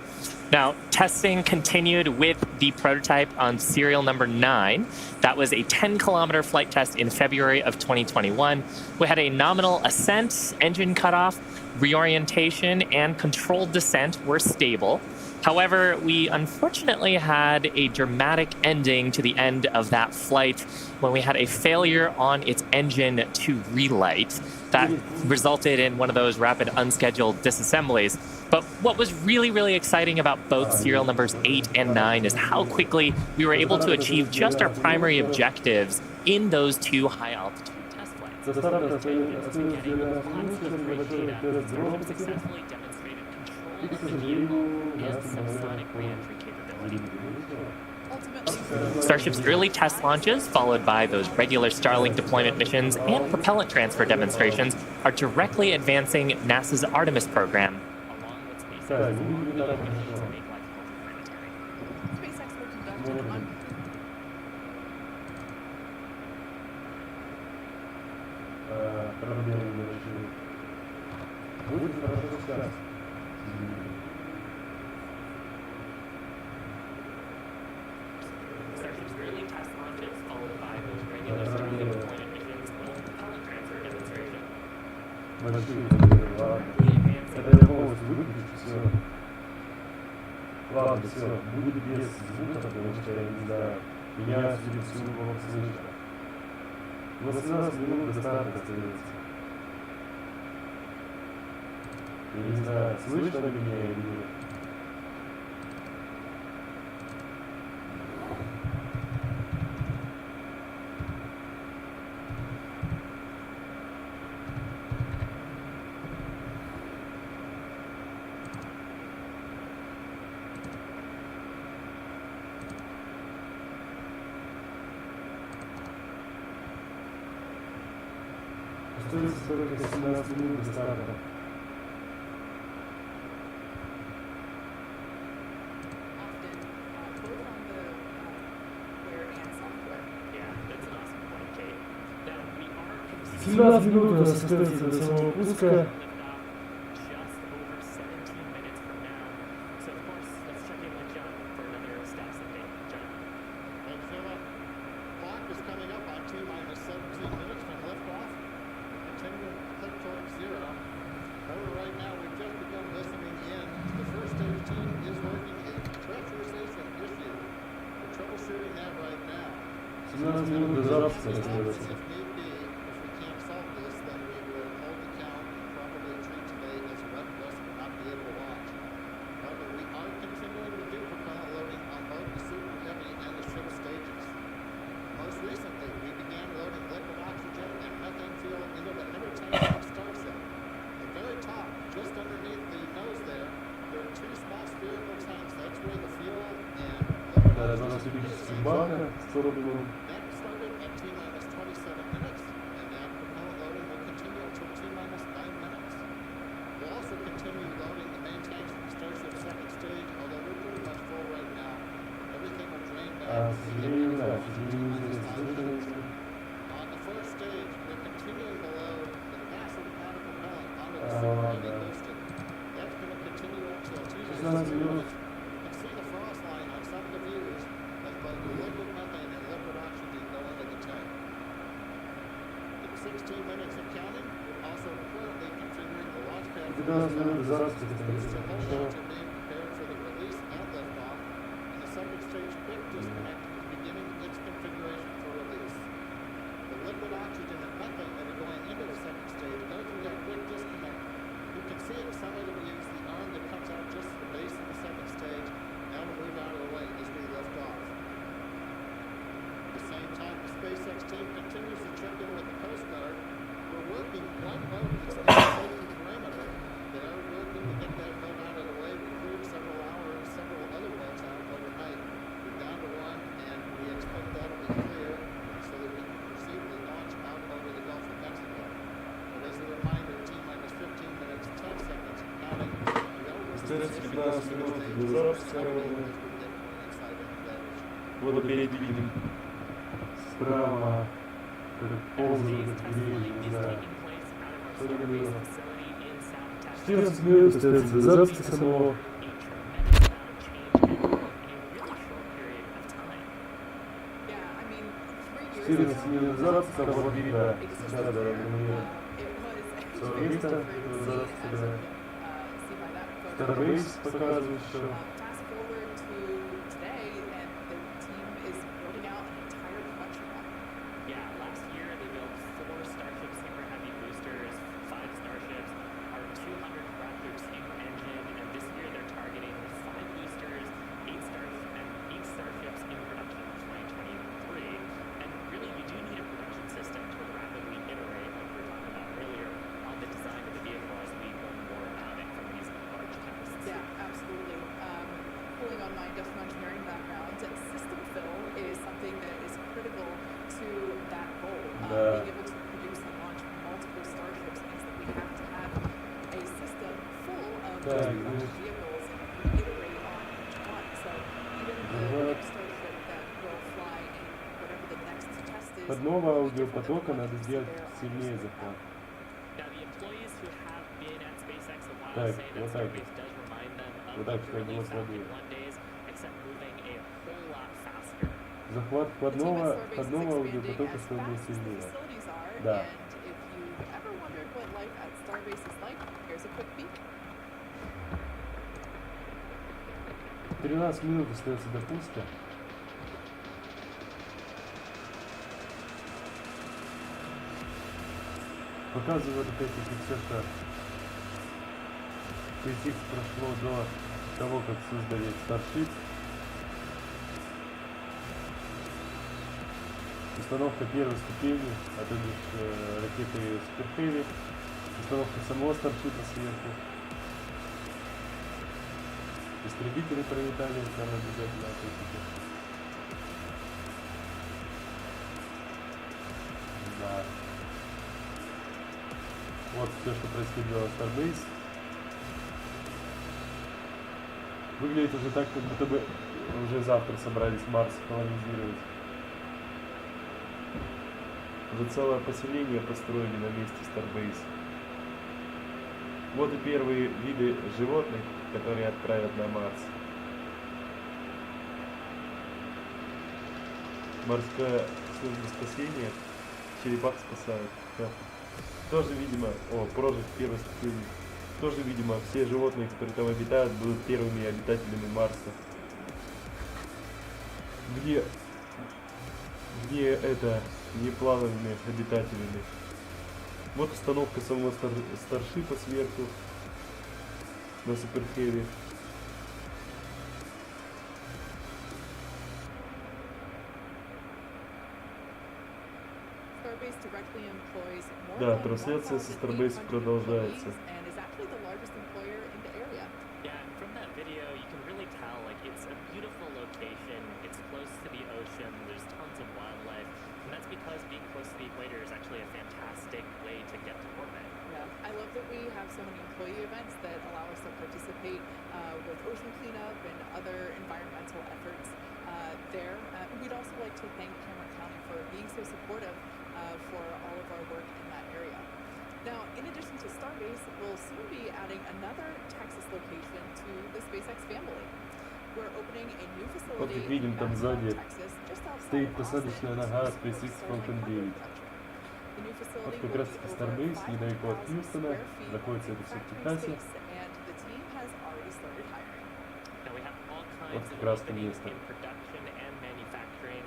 Now, testing continued with the prototype on serial number 9. That was a 10-kilometer flight test in February of 2021. We had a nominal ascent, engine cutoff, reorientation, and controlled descent were stable. However, we unfortunately had a dramatic ending to the end of that flight when we had a failure on its engine to relight. That resulted in one of those rapid unscheduled disassemblies. But what was really, really exciting about both serial numbers 8 and 9 is how quickly we were able to achieve just our primary objectives in those two high-altitude test flights. Those changes to getting lots of great data, Starship successfully demonstrated control of the vehicle and subsonic re-entry capability. Starship's early test launches, followed by those regular Starlink deployment missions and propellant transfer demonstrations, are directly advancing NASA's Artemis program, along with SpaceX mission to make life planetary. SpaceX will conduct an Starship's early test launches, followed by those regular Starlink deployment missions and propellant transfer demonstration. Ладно, все, будет без звука, потому что, я не знаю, меня судя по всему было слышно. 18 минут до старта остается. Я не знаю, слышно ли меня или нет. Остается только 17 минут до старта. Yeah, that's an awesome point, Kate. Now, we are 17 минут у нас остается до самого пуска. just over 17 minutes from now. So, of course, let's check in with John for another status update. John. Thanks, Philip. Clock is coming up on T-minus 17 minutes from liftoff. Continuing to click towards zero. However, right now we've just begun listening in. The first stage team is working a pressurization issue. We're troubleshooting that right now. 17 минут до запуска остается. If need be, if we can't solve this, then we will hold the count and probably treat today as a wet rest and not be able to launch. However, we are continuing to do propellant loading on both the Super Heavy and the ship stages. Most recently, we began loading liquid oxygen and methane fuel into the header tank of Starship. At the very top, just underneath the nose there are two small spherical tanks. That's where the fuel and liquid Да, oxygen 12 is. кубических бака, 40 минут. That started at T-minus 27 minutes, and that propellant loading will continue until T-minus 9 minutes. We'll also continue loading the main tanks from Starship's second stage, although we're pretty much full right now. Everything will drain К back. сожалению, да, к сожалению, здесь слышно. On the first stage, we're continuing to load the massive amount of propellant onto the Super Heavy booster. That's going to continue until T-minus 16 2 минут. minutes. You can see the frost line on some of the views as both liquid methane and liquid oxygen go into the tank. In 16 minutes of counting, we're also currently configuring the launch pad for 15 минут до запуска booster остается. hold mounts are being prepared for the release and liftoff, and the second stage quick disconnect is beginning to team continues to check in with the Coast Guard. We're working one boat that's in the safety perimeter. They are working to get that boat out of the way. We cleared several other boats out overnight. We're down to one, and we expect that to be clear so that we can proceed with launch out over the Gulf of Mexico. But as a reminder, T-minus 15 minutes, 10 seconds, counting. Остается 15 минут до запуска. Вот перед видим справа, как ползает дверей, не знаю. 14 минут остается до запуска самого. 14 минут запуска, вот видно, сейчас равномерно. 40 места до запуска, да. Starship показывает, что Yeah, last year they built 4 Starship super heavy boosters, 5 Starships, our 200 Raptor steamer engine, and this year they're targeting 5 boosters, 8 Starships in production in 2023. And really, you do need a production system to rapidly iterate, like we were talking about earlier, on the design of the vehicle as we learn more about it from these large tests. Yeah, absolutely. Pulling on my industrial engineering background, system fill is something that is critical to that goal. Being able to produce and launch multiple Starships means that we have to have a system full of different vehicles and iterate on each one. So even the next Starship that will fly in whatever the next test is. Одного аудиопотока надо сделать сильнее захват. Now, the employees who have been at SpaceX a while Так, say that вот так. Starbase does remind them of Вот the так, чтобы early было Falcon слабее. 1 days, except moving a whole lot faster. Захват входного аудиопотока стал бы сильнее. Да. And if you ever wondered what life at Starbase is like, here's a quick peek. 13 минут остается до пуска. Показывает опять-таки все, что SpaceX прошло до того, как создали Starship. Установка первой ступени, а то бишь ракеты Super, установка самого Старшипа сверху. Истребители пролетали, там обязательно опять-таки. Да. Вот все, что происходило в Starbase. Выглядит уже так, как будто бы уже завтра собрались Марс колонизировать. Уже целое поселение построили на месте Starbase. Вот и первые виды животных, которые отправят на Марс. Морская служба спасения. Черепах спасают. Да. Тоже, видимо, прожить первой ступени. Тоже, видимо, все животные, которые там обитают, будут первыми обитателями Марса. Не плановыми обитателями. Вот установка самого Старшипа сверху на Super Heavy. Да, трансляция со Starbase продолжается. Yeah, and from that video, you can really tell, like, it's a beautiful location, it's close to the ocean, there's tons of wildlife, and that's because being close to the equator is actually a fantastic way to get to orbit. Yeah, I love that we have so many employee events that allow us to participate with ocean cleanup and other environmental efforts there. We'd also like to thank Cameron County for being so supportive for all of our work in that area. Now, in addition to Starbase, we'll soon be adding another Texas location to the SpaceX family. We're opening a new Вот facility как видим, in там Bastrop, сзади Texas, just outside стоит of посадочная Austin, нога to support SpaceX Starlink Falcon hardware 9. production. The new facility Вот как will раз be таки over Starbase, недалеко от 500,000 Хьюстона, square feet находится это of все в factory Техасе. space, and the team has already started hiring. Now we have all Вот kinds как of раз то openings место. in production and manufacturing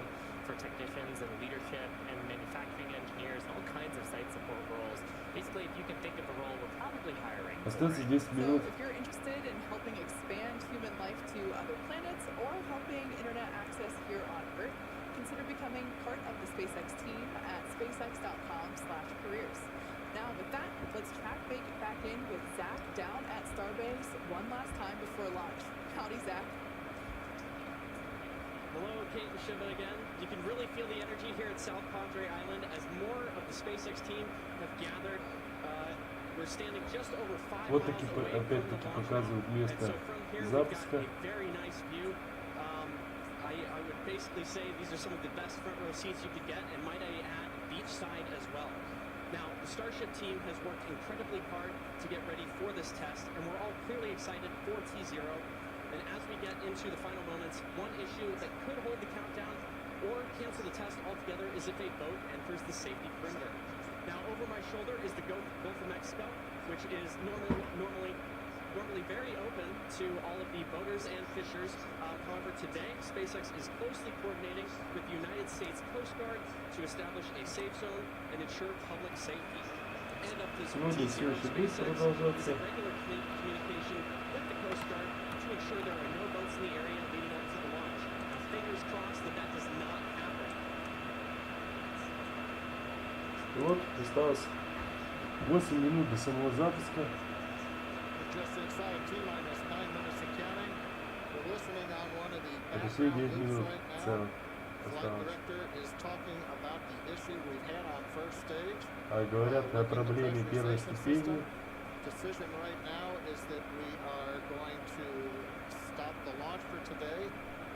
for technicians and leadership and manufacturing engineers, all kinds of site support roles. Basically, if you can think of a role, we're probably hiring. for Остается it. 10 So минут. if you're interested in helping expand human life to other planets or helping internet access here on Earth, consider becoming part of the SpaceX team at spacex.com/careers. Now, with that, let's track back in with Zach down at Starbase one last time before launch. Howdy, Zach. Hello, Kate and Shiva again. You can really feel the energy here at South Padre Island as more of the SpaceX team have gathered. We're standing just over 5 Вот miles таки away from the опять-таки launch показывают pad. And место so from here we've got запуска. a very nice view. I would basically say these are some of the best front row seats you could get, and might I add, beachside as well. Now, the Starship team has worked incredibly hard to get ready for this test, and we're all clearly excited for T0. And as we get into the final moments, one issue that could hold the countdown or cancel the test altogether is if a boat enters the safety perimeter. Now, over my shoulder is the Gulf of Mexico, which is normally very open to all of the boaters and fishers. However, today, SpaceX is closely coordinating with the United States Coast Guard to establish a safe zone and ensure public safety. And up to Сегодня все еще будет SpaceX is продолжаться. in regular communication with the Coast Guard to ensure there are no boats in the area leading up to the launch. Fingers crossed that does not happen. И вот осталось 8 минут до самого запуска. Just inside T-minus 9 minutes of counting. We're listening on one of the Это все background 9 loops минут right now. целых Flight осталось. director is talking about the issue we've had on first stage. А говорят о проблеме первой ступени. Decision right now is that we are going to stop the launch for today.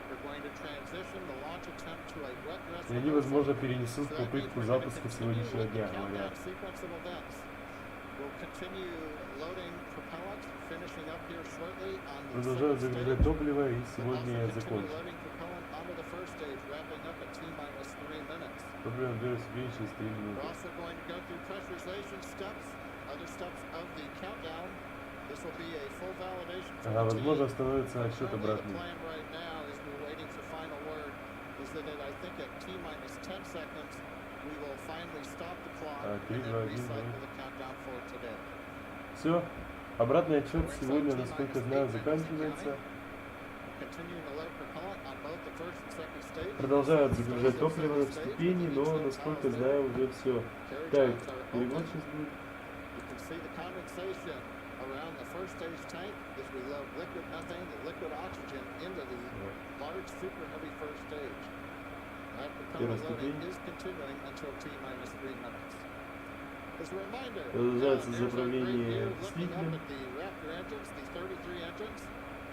We're going to transition the launch attempt to a wet dress. И они, возможно, перенесут попытку запуска сегодняшнего дня, говорят. Sequence of events. We'll continue loading propellant, finishing up here shortly on the Продолжают second загружать stage. топливо, и We'll сегодня also я continue закончу. loading propellant onto the first stage, wrapping up at T-minus 3 minutes. Топливо первой ступени через 3 We're минуты. also going to go through pressurization steps, other steps of the countdown. This will be a full validation for Ага, the возможно, team. становится отсчет Currently, the обратный. plan right now is we're waiting for final word. Is that I think at T-minus 10 seconds, we will finally stop the clock and then 3, 2, 1, recycle the countdown for today. Все. Обратный отчет сегодня, насколько знаю, заканчивается. Continuing to load propellant on both the first and second stage. Продолжают загружать топливо на ступени, но, насколько знаю, уже все. Так, перевод сейчас будет. You can see the condensation around the first stage tank as we load liquid methane and liquid oxygen into the large super heavy first stage. That propellant loading is continuing until T-minus 3 minutes. As a reminder, Продолжается there's our great заправление view looking up двигателем. at the Raptor engines, the 33 engines.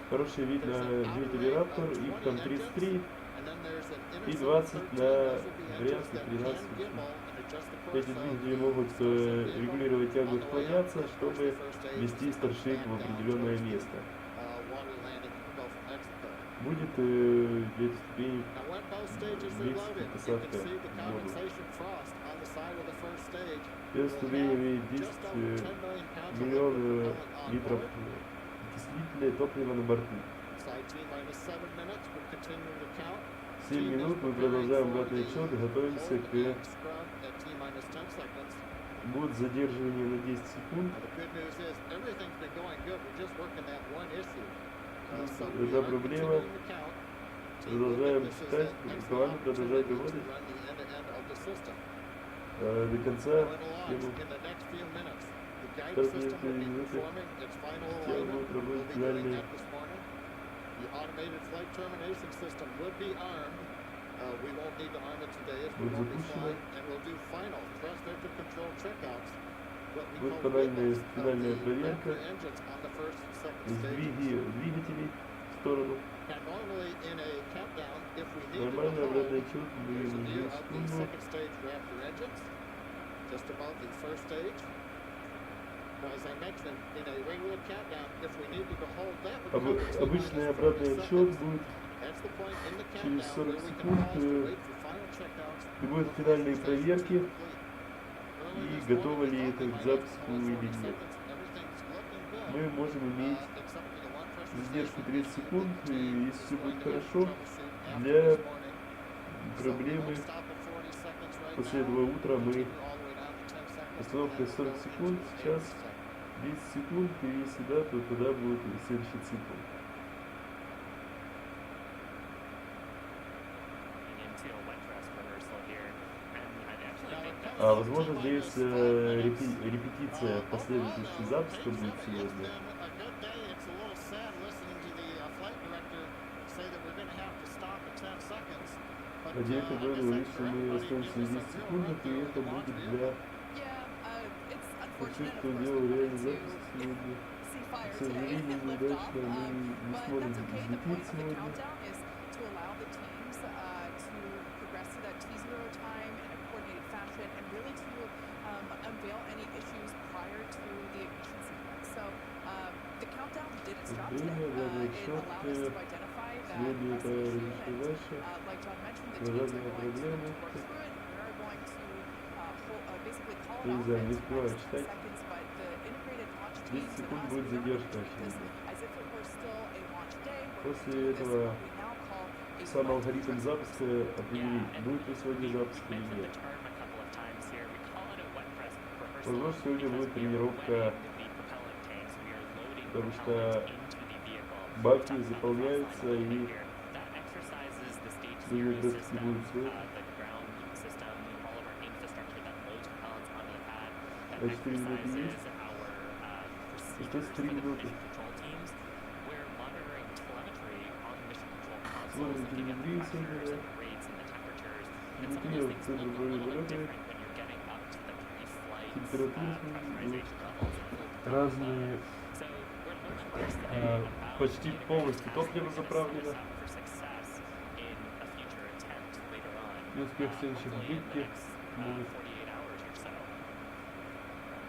Хороший вид на двигатель Raptor, их там 33 And then there's an и intercept 20 13. на Those will be engines брянских that can 13. gimbal and adjust the course Эти of двигатели the могут Starship vehicle регулировать тягу on the way up отклоняться, towards чтобы the first stage вести and Starship back в down определенное towards the, место. water landing in the Gulf of Mexico. Будет для этих ступеней Now, when both stages are Мексика, loaded, you can посадка see the в воду. condensation frost on the side of the first stage. Первая We'll ступень have имеет just 10 over 10 million pounds of миллион liquid propellant on литров board. окислителя и топлива на борту. Inside T-minus 7 minutes, we're continuing to count. 7 минут мы продолжаем обратный отчет и готовимся к Scrub at T-minus 10 seconds. будет задерживание на 10 секунд. Now, the good news is everything's been going good. We're just working that one issue. So we Одна are проблема. continuing to count. Продолжаем This is считать, an excellent команда продолжает opportunity to работать. run the end-to-end of the system. До конца Going along тему in the next few minutes. The guidance Каждые system will be 5 минут performing its final система alignment. будет We'll работать be doing финальный. that this morning. The automated flight termination system would be armed. We won't need to arm it today as we Будет won't be запущено. flying. And we'll do final thrust vector control checkouts. What we Будет call финальная witness of финальная the проверка Raptor engines on the first and second сдвиги stages. двигателей в сторону. And normally in a countdown, if we need to Нормальный go обратный home, отчет here's a на view 2 of the секунды. second stage Raptor engines, just above the first stage. Now, as I mentioned, in a regular countdown, if we need to go home, that would come to Обычный T-minus обратный 40 отчет seconds. будет That's the point in the через countdown 40 where we can секунд, pause to wait for final checkouts. и будут финальные проверки, и готовы ли это к запуску или нет. Мы можем иметь задержку 30 секунд, и если все будет хорошо, для проблемы после этого утра мы остановка 40 секунд, сейчас 10 секунд, и если да, то тогда будет следующий цикл. Into a wet dress rehearsal here, and А возможно здесь репетиция последующих запуска будет сегодня. А директор говорит, что мы останемся на 10 секундах, и это будет для тех, кто делал реальный запуск сегодня. К сожалению, неудачно, мы не сможем взлететь сегодня. Время, задний отсчет, сегодня это разрешили дальше, разные проблемы. Я не знаю, не успеваю читать. 10 секунд будет задержка, очевидно. После этого сам алгоритм запуска определит, будет ли сегодня запуск или нет. Возможно, сегодня будет тренировка, потому что баки заполняются и сегодня просто будет свет. А 4 минуты есть? Сейчас 3 минуты. Смотрим телевизоры сегодня. Телевизор в центре полета. Температура разные. Почти полностью топливо заправлено. И успех следующей попытки будет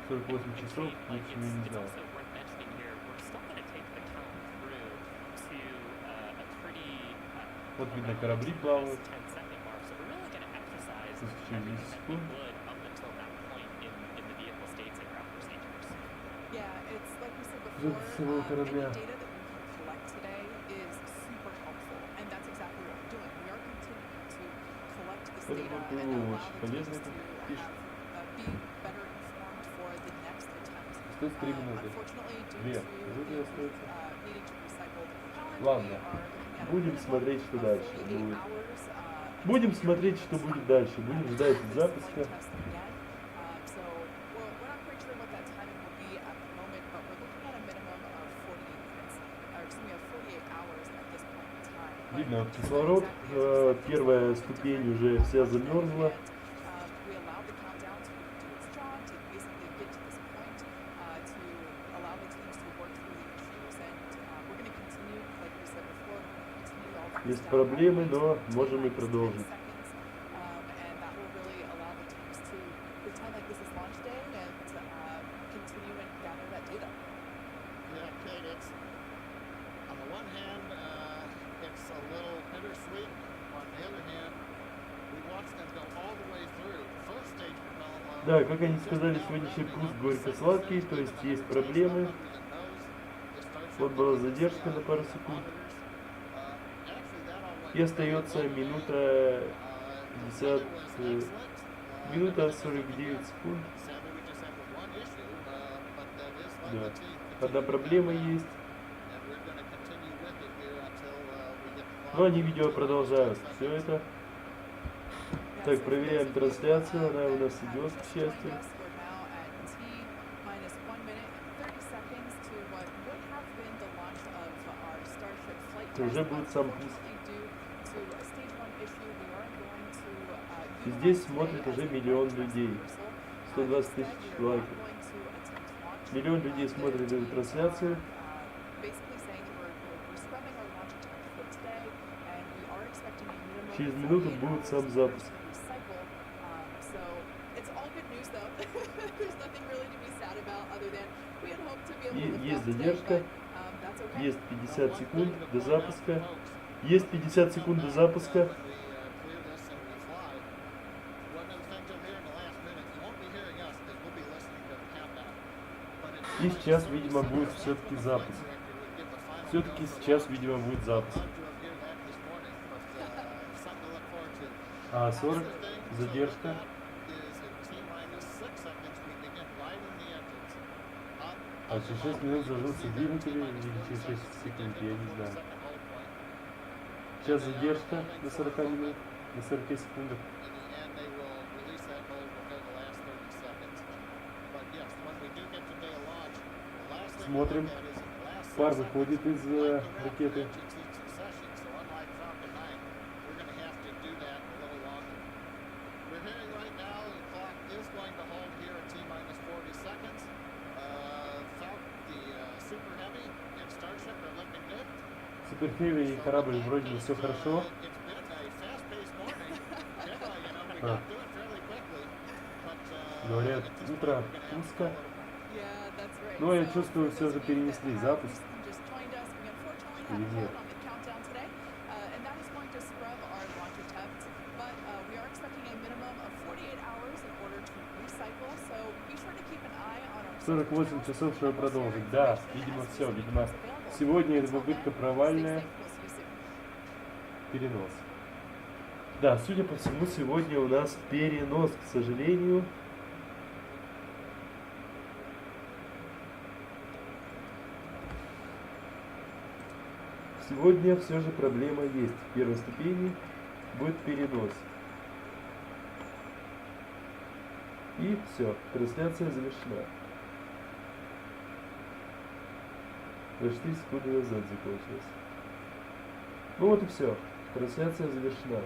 48 часов, лучше я не знаю. Вот видно, корабли плавают. Через 10 секунд. Запуск самого корабля. Это было очень полезно, как пишет. Остается 3 минуты. 2 минуты остается. Ладно. Будем смотреть, что дальше будет. Будем смотреть, что будет дальше. Будем ждать запуска. Видно, кислород, первая ступень уже вся замерзла. Есть проблемы, но можем и продолжить. Да, как они сказали, сегодняшний вкус горько-сладкий, то есть проблемы. Вот была задержка на пару секунд. И остается минута 50, минута 49 секунд. Да. Одна проблема есть. Но они видео продолжают. Все это. Так, проверяем трансляцию. Она у нас идет, к счастью. Уже будет сам пуск. И здесь смотрит уже миллион людей. 120 тысяч лайков. Миллион людей смотрит эту трансляцию. Через минуту будет сам запуск. И есть задержка. Есть 50 секунд до запуска. Есть 50 секунд до запуска. И сейчас, видимо, будет все-таки запуск. Все-таки сейчас, видимо, будет запуск. 40, задержка. А через 6 минут зажжутся двигатели, или через 6 секунд, я не знаю. Сейчас задержка до 40 минут, до 40 секунд. Смотрим. Пар выходит из ракеты. Супер Heavy и корабль вроде бы все хорошо. Говорят, утро узко. Но я чувствую, все же перенесли запуск. Или нет? «48 часов, чтобы продолжить». Да, видимо, все. Видимо, сегодня эта попытка провальная. Перенос. Да, судя по всему, сегодня у нас перенос, к сожалению. Сегодня все же проблема есть. В первой ступени будет перенос. И все, трансляция завершена. 24 секунды назад закончилась. Ну вот и все. Трансляция завершена.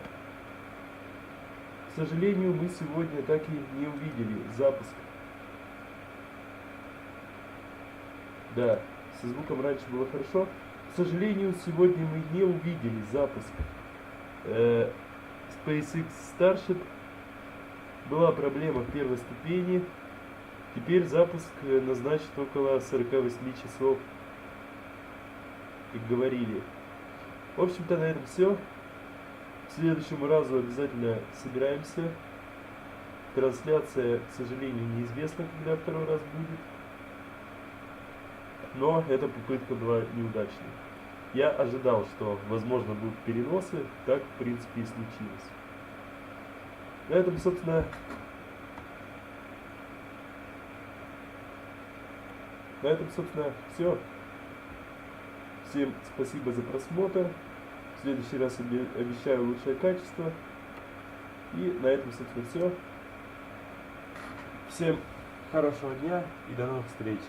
К сожалению, мы сегодня так и не увидели запуск. Да, со звуком раньше было хорошо. К сожалению, сегодня мы не увидели запуск Spacex Starship. Была проблема в первой ступени. Теперь запуск назначит около 48 часов, как говорили. В общем-то, на этом все. К следующему разу обязательно собираемся. Трансляция, к сожалению, неизвестна, когда второй раз будет. Но эта попытка была неудачной. Я ожидал, что, возможно, будут переносы. Так, в принципе, и случилось. На этом, собственно, все. Всем спасибо за просмотр. В следующий раз обещаю лучшее качество. И на этом, собственно, все. Всем хорошего дня и до новых встреч.